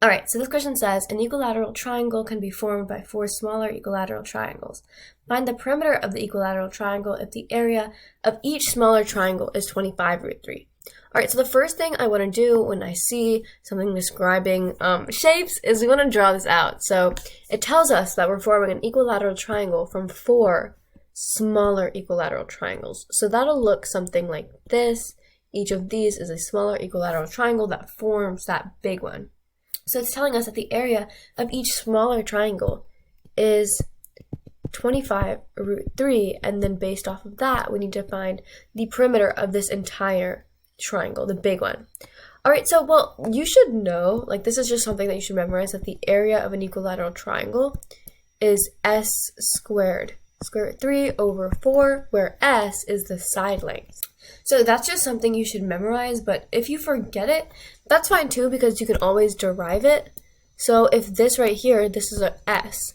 All right, so this question says, an equilateral triangle can be formed by 4 smaller equilateral triangles. Find the perimeter of the equilateral triangle if the area of each smaller triangle is 25√3. All right, so the first thing I want to do when I see something describing shapes is we want to draw this out. So it tells us that we're forming an equilateral triangle from 4 smaller equilateral triangles. So that'll look something like this. Each of these is a smaller equilateral triangle that forms that big one. So it's telling us that the area of each smaller triangle is 25√3, and then based off of that, we need to find the perimeter of this entire triangle, the big one. All right, so, well, you should know, like, this is just something that you should memorize, that the area of an equilateral triangle is s squared. Square root 3/4, where s is the side length. So that's just something you should memorize, but if you forget it, that's fine too, because you can always derive it. So if this right here, this is a s,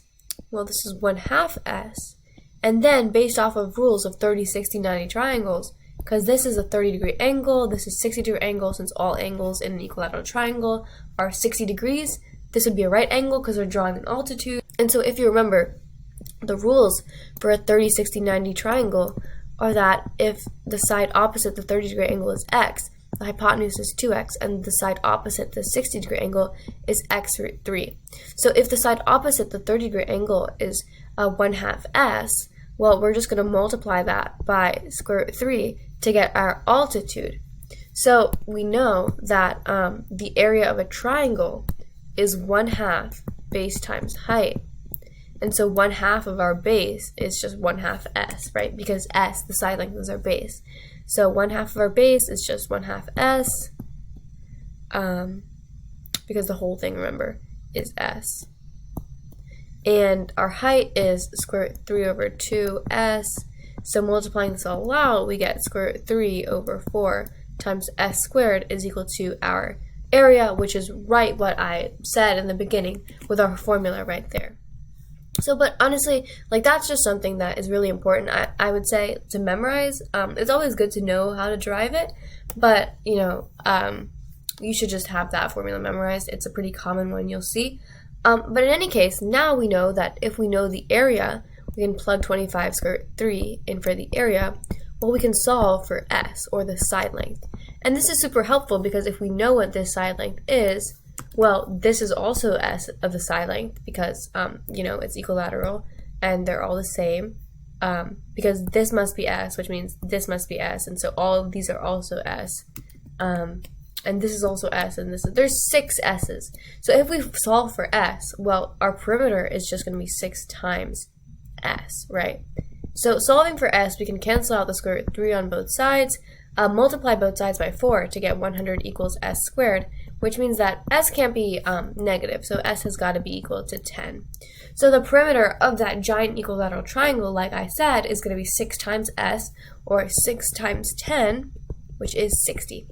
well, this is 1/2 s, and then based off of rules of 30, 60, 90 triangles, because this is a 30-degree angle, this is 60-degree angle, since all angles in an equilateral triangle are 60 degrees, this would be a right angle because we're drawing an altitude. And so if you remember, the rules for a 30, 60, 90 triangle are that if the side opposite the 30-degree angle is x, the hypotenuse is 2x, and the side opposite the 60-degree angle is x√3. So if the side opposite the 30-degree angle is 1/2 s, well, we're just going to multiply that by square root 3 to get our altitude. So we know that the area of a triangle is 1/2 base times height. And so 1/2 of our base is just 1/2 s, right? Because s, the side length, is our base. So 1/2 of our base is just 1/2 s, because the whole thing, remember, is s. And our height is square root 3/2s. So multiplying this all out, we get square root 3/4 times s squared is equal to our area, which is right what I said in the beginning with our formula right there. So, but honestly, like, that's just something that is really important, I would say, to memorize. It's always good to know how to derive it, but, you know, you should just have that formula memorized. It's a pretty common one you'll see. But in any case, now we know that if we know the area, we can plug 25 square root 3 in for the area. Well, we can solve for s, or the side length. And this is super helpful because if we know what this side length is, well, this is also s of the side length because, you know, it's equilateral and they're all the same, because this must be s, which means this must be s, and so all of these are also s, and this is also s, and there's 6 s's. So if we solve for s, well, our perimeter is just going to be 6 times s, right? So solving for s, we can cancel out the square root 3 on both sides, multiply both sides by 4 to get 100 equals s squared, which means that s can't be negative, so s has got to be equal to 10. So the perimeter of that giant equilateral triangle, like I said, is going to be 6 times s, or 6 times 10, which is 60.